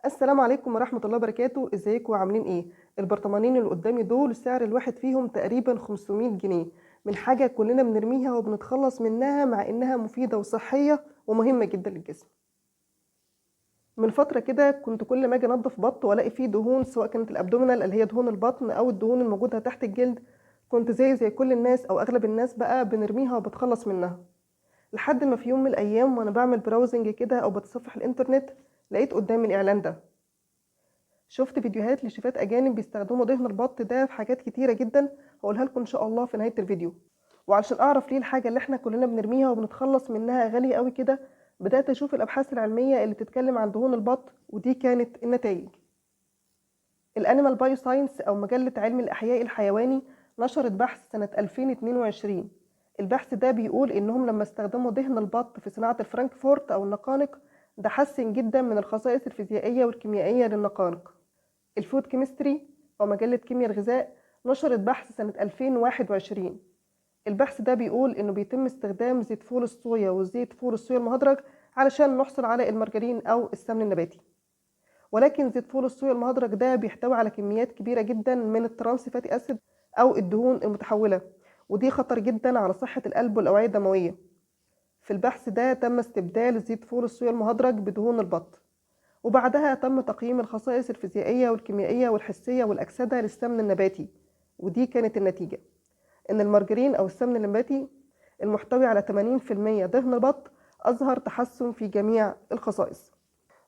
السلام عليكم ورحمة الله وبركاته، ازيكم وعاملين ايه؟ البرطمانين اللي قدامي دول سعر الواحد فيهم تقريبا 500 جنيه من حاجة كلنا بنرميها وبنتخلص منها مع انها مفيدة وصحية ومهمة جدا للجسم. من فترة كده كنت كل ما اجي انضف بط والاقي فيه دهون، سواء كانت الابدومينال اللي هي دهون البطن او الدهون الموجودة تحت الجلد، كنت زي كل الناس او اغلب الناس بقى بنرميها وبتخلص منها. لحد ما في يوم من الايام وانا بعمل براوزنج كده او بتصفح الانترنت، لقيت قدامي الاعلان ده. شفت فيديوهات لشيفات اجانب بيستخدموا دهن البط ده في حاجات كتيره جدا، هقولها لكم ان شاء الله في نهايه الفيديو. وعشان اعرف ليه الحاجه اللي احنا كلنا بنرميها وبنتخلص منها غاليه قوي كده، بدات اشوف الابحاث العلميه اللي بتتكلم عن دهون البط، ودي كانت النتائج. الانيمال بايو ساينس او مجله علم الاحياء الحيواني نشرت بحث سنه 2022. البحث ده بيقول انهم لما استخدموا دهن البط في صناعه الفرانكفورت او النقانق، ده حسن جدا من الخصائص الفيزيائيه والكيميائيه للنقانق. الفود كيمستري أو مجلة كيمياء الغذاء نشرت بحث سنة 2021. البحث ده بيقول إنه بيتم استخدام زيت فول الصويا وزيت فول الصويا المهدرج علشان نحصل على المارجرين أو السمن النباتي. ولكن زيت فول الصويا المهدرج ده بيحتوي على كميات كبيرة جدا من الترانس فاتي أسيد أو الدهون المتحولة، ودي خطر جدا على صحة القلب والأوعية الدموية. في البحث ده تم استبدال زيت فول الصويا المهدرج بدهون البط، وبعدها تم تقييم الخصائص الفيزيائية والكيميائية والحسية والأكسدة للسمن النباتي، ودي كانت النتيجة: إن المارجرين أو السمن النباتي المحتوي على 80% دهن بط أظهر تحسن في جميع الخصائص.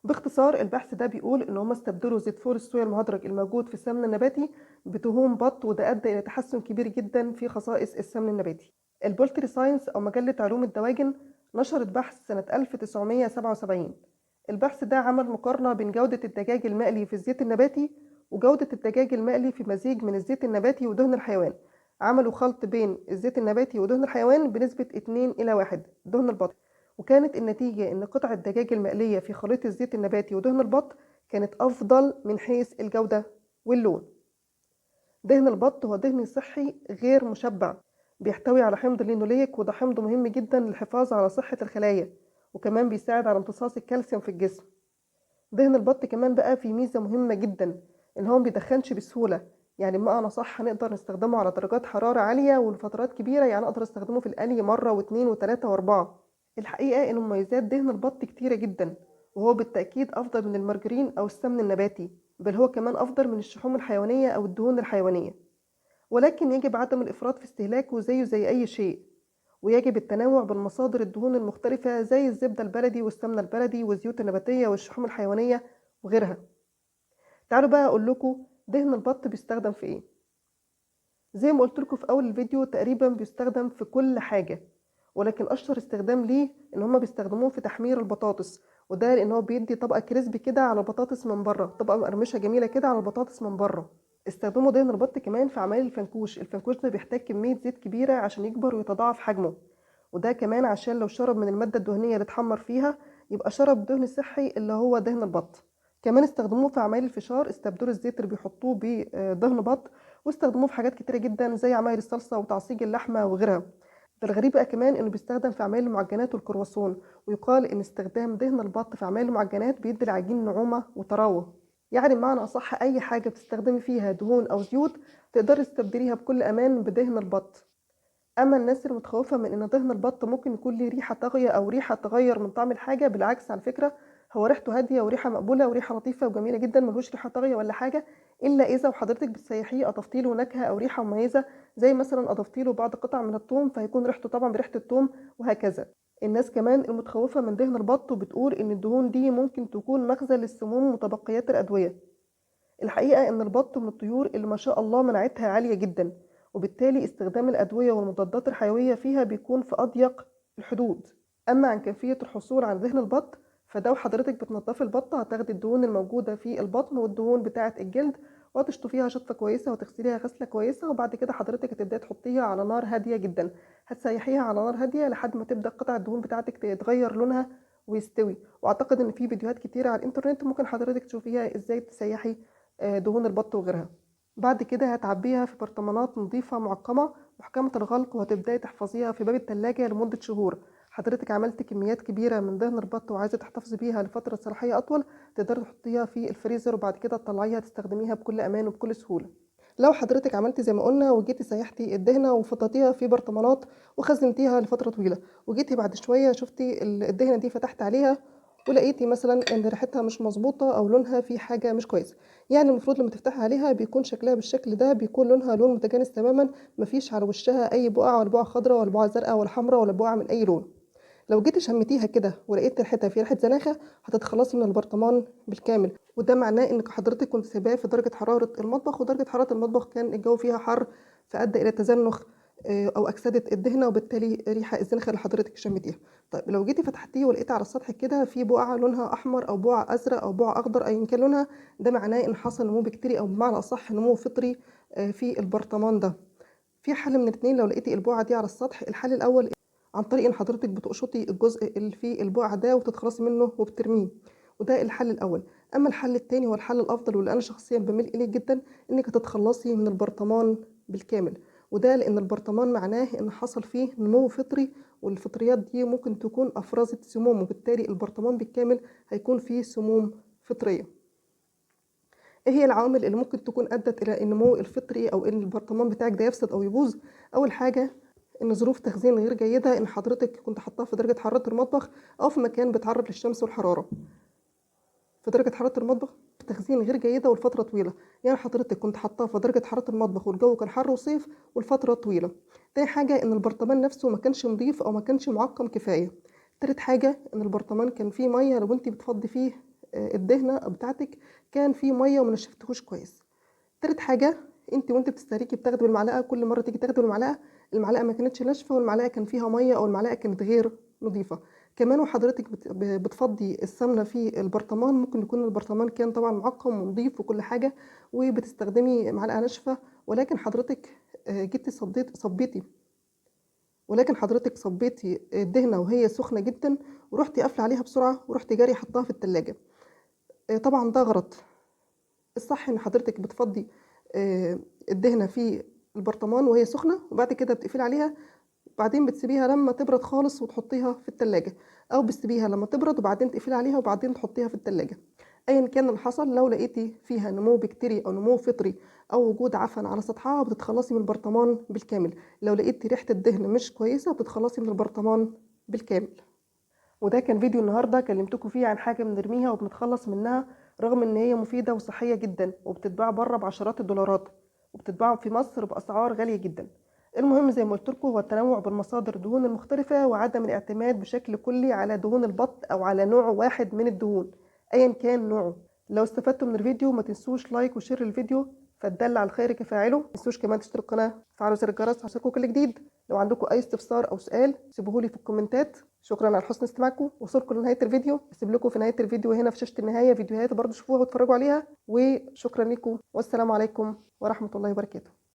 باختصار البحث ده بيقول إن هم استبدلوا زيت فول الصويا المهدرج الموجود في السمن النباتي بدهون بط، وده أدى إلى تحسن كبير جدا في خصائص السمن النباتي. البولتري ساينس أو مجلة علوم الدواجن نشرت بحث سنة 1977. البحث ده عمل مقارنة بين جودة الدجاج المقلي في الزيت النباتي وجودة الدجاج المقلي في مزيج من الزيت النباتي ودهن الحيوان. عملوا خلط بين الزيت النباتي ودهن الحيوان بنسبة 2:1 دهن البط، وكانت النتيجة إن قطع الدجاج المقلية في خليط الزيت النباتي ودهن البط كانت أفضل من حيث الجودة واللون. دهن البط هو دهن صحي غير مشبع، بيحتوي على حمض اللينوليك، وده حمض مهم جدا للحفاظ على صحة الخلايا، وكمان بيساعد على امتصاص الكالسيوم في الجسم. دهن البط كمان بقى فيه ميزة مهمة جدا، إن هو مبيدخنش بسهولة. يعني بمعنى صح نقدر نستخدمه على درجات حرارة عالية ولفترات كبيرة، يعني أقدر استخدمه في القلي مرة واتنين وتلاتة وأربعة. الحقيقة إن مميزات دهن البط كتيرة جدا، وهو بالتأكيد أفضل من المارجرين أو السمن النباتي، بل هو كمان أفضل من الشحوم الحيوانية أو الدهون الحيوانية. ولكن يجب عدم الإفراط في استهلاكه زيه زي أي شيء، ويجب التنوع بالمصادر الدهون المختلفة زي الزبدة البلدي والسمنة البلدي والزيوت النباتية والشحوم الحيوانية وغيرها. تعالوا بقى أقول لكم دهن البط بيستخدم في إيه. زي ما قلت لكم في أول الفيديو تقريبا بيستخدم في كل حاجة، ولكن أشهر استخدام ليه إن هما بيستخدموه في تحمير البطاطس، وده لأن هو بيدي طبقة كريسبي كده على البطاطس من بره، طبقة مقرمشة جميلة كده على البطاطس من بره. استخدموا دهن البط كمان في عمايل الفنكوش. الفنكوش ده بيحتاج كمية زيت كبيرة عشان يكبر ويتضاعف حجمه، وده كمان عشان لو شرب من المادة الدهنية اللي اتحمر فيها يبقى شرب دهن صحي اللي هو دهن البط. كمان استخدموه في عمايل الفشار، استبدلوا الزيت اللي بيحطوه بدهن بط، واستخدموه في حاجات كتيرة جدا زي عمايل الصلصة وتعصيج اللحمة وغيرها. ده الغريب بقى كمان انه بيستخدم في عمايل المعجنات والكرواسون، ويقال ان استخدام دهن البط في عمايل المعجنات بيدي العجين نعومة وطراوة. يعني بمعنى أصح أي حاجة بتستخدمي فيها دهون أو زيوت تقدري تستبدليها بكل أمان بدهن البط. أما الناس المتخوفة من إن دهن البط ممكن يكون ليه ريحة طاغية أو ريحة تغير من طعم الحاجة، بالعكس على فكرة هو ريحته هادية وريحة مقبولة وريحة لطيفة وجميلة جدا، ملهوش ريحة طاغية ولا حاجة، إلا إذا وحضرتك بتسيحيه أضفتي له نكهة أو ريحة مميزة، زي مثلا أضفتي له بعض قطع من الثوم فهيكون ريحته طبعا بريحة الثوم، وهكذا. الناس كمان المتخوفة من دهن البط وبتقول إن الدهون دي ممكن تكون مخزن للسموم وطبقيات الأدوية. الحقيقة إن البط من الطيور اللي ما شاء الله مناعتها عالية جدا، وبالتالي استخدام الأدوية والمضادات الحيوية فيها بيكون في أضيق الحدود. أما عن كيفية الحصول على دهن البط، فده وحضرتك بتنضفي البطة هتاخدي الدهون الموجودة في البطن والدهون بتاعة الجلد، وهتشطفيها شطفة كويسة وتغسليها غسلة كويسة، وبعد كده حضرتك هتبدأي تحطيها على نار هادية جدا. هتسيحيها على نار هادية لحد ما تبدأ قطع الدهون بتاعتك تتغير لونها ويستوي. واعتقد ان في فيديوهات كتيرة على الانترنت ممكن حضرتك تشوفيها ازاي تسيحي دهون البط وغيرها. بعد كده هتعبيها في برطمانات نظيفة معقمة محكمة الغلق، وهتبداي تحفظيها في باب التلاجة لمدة شهور حضرتك عملت كميات كبيرة من دهن البط وعايزة تحتفظي بيها لفترة صلاحية أطول، تقدري تحطيها في الفريزر وبعد كده تطلعيها تستخدميها بكل أمان وبكل سهولة. لو حضرتك عملتي زي ما قلنا وجيتي سيحتي الدهنة وفضيتيها في برطمانات وخزنتيها لفترة طويلة، وجيتي بعد شوية شفتي الدهنة دي فتحت عليها ولقيتي مثلا ان ريحتها مش مظبوطه او لونها في حاجه مش كويسه، يعني المفروض لما تفتحي عليها بيكون شكلها بالشكل ده، بيكون لونها لون متجانس تماما، مفيش على وشها اي بقع ولا بقعه خضراء ولا بقعه زرقاء ولا حمراء ولا بقعه من اي لون. لو جيتي شميتيها كده ولقيت ريحتها في ريحه زناخه، هتتخلصي من البرطمان بالكامل، وده معناه انك حضرتك كنت سايباه في درجه حراره المطبخ، ودرجه حراره المطبخ كان الجو فيها حر، فادى الى تزنخ او اكسده الدهنه، وبالتالي ريحه الزنخه اللي حضرتك شميتيها. طيب لو جيتي فتحتيه ولقيتي على السطح كده في بقعه لونها احمر او بقعه ازرق او بقعه اخضر ايا كان لونها، ده معناه ان حصل نمو بكتيري او بمعنى اصح نمو فطري في البرطمان ده. في حل من الاتنين لو لقيتي البقعه دي على السطح. الحل الاول عن طريق ان حضرتك بتقشطي الجزء اللي فيه البقعه ده وتتخلصي منه وبترميه، وده الحل الاول. اما الحل التاني هو الحل الافضل واللي انا شخصيا بميل اليه جدا، انك تتخلصي من البرطمان بالكامل، وده لان البرطمان معناه ان حصل فيه نمو فطري، والفطريات دي ممكن تكون افرزت سموم، وبالتالي البرطمان بالكامل هيكون فيه سموم فطريه. ايه هي العوامل اللي ممكن تكون ادت الى النمو الفطري او ان البرطمان بتاعك ده يفسد او يبوظ؟ اول حاجه ان ظروف تخزين غير جيده، ان حضرتك كنت حاطاه في درجه حراره المطبخ او في مكان بيتعرض للشمس والحراره. في درجه حراره المطبخ تخزين غير جيده والفتره طويله، يعني حضرتك كنت حاطاه في درجه حراره المطبخ والجو كان حر وصيف والفتره طويله. تاني حاجه ان البرطمان نفسه ما كانش نظيف او ما كانش معقم كفايه. تالت حاجه ان البرطمان كان فيه ميه، لو انت بتفضي فيه الدهنه بتاعتك كان فيه ميه وما نشفتهوش كويس. تالت حاجه انت وانت بتستهلكي بتاخدي بالمعلقه، كل مره تيجي تاخدي بالمعلقه المعلقه ما كانتش ناشفه والمعلقه كان فيها ميه او المعلقه كانت غير نظيفه. كمان وحضرتك بتفضي السمنه في البرطمان، ممكن يكون البرطمان كان طبعا معقم ونظيف وكل حاجه وبتستخدمي معلقه ناشفه، ولكن حضرتك جيتي صبيتي ولكن حضرتك صبيتي الدهنه وهي سخنه جدا، ورحتي قافله عليها بسرعه ورحتي جاري حطاها في التلاجة. طبعا ده غلط. الصح ان حضرتك بتفضي الدهنه في البرطمان وهي سخنه، وبعد كده بتقفلي عليها، وبعدين بتسيبيها لما تبرد خالص وتحطيها في التلاجة، او بتسيبيها لما تبرد وبعدين تقفلي عليها وبعدين تحطيها في التلاجة. ايا كان اللي حصل، لو لقيتي فيها نمو بكتيري او نمو فطري او وجود عفن على سطحها، بتتخلصي من البرطمان بالكامل. لو لقيتي ريحه الدهن مش كويسه، بتتخلصي من البرطمان بالكامل. وده كان فيديو النهارده كلمتكم فيه عن حاجه بنرميها وبنتخلص منها، رغم ان هي مفيده وصحيه جدا وبتتباع بره بعشرات الدولارات، وبتتباع في مصر باسعار غاليه جدا. المهم زي ما قلت لكم هو التنوع بالمصادر الدهون المختلفه، وعدم الاعتماد بشكل كلي على دهون البط او على نوع واحد من الدهون ايا كان نوعه. لو استفدتوا من الفيديو ما تنسوش لايك وشير الفيديو، فالدل على الخير كفاعله. ما تنسوش كمان تشتركوا القناه وتفعلوا زر الجرس عشان يوصلكوا كل جديد. لو عندكم اي استفسار او سؤال سيبوهولي في الكومنتات. شكرا على حسن استماعكم. وصلكم لنهايه الفيديو، اسيب لكم في نهايه الفيديو هنا في شاشه النهايه فيديوهات برضو شوفوها واتفرجوا عليها، وشكرا لكم والسلام عليكم ورحمه الله وبركاته.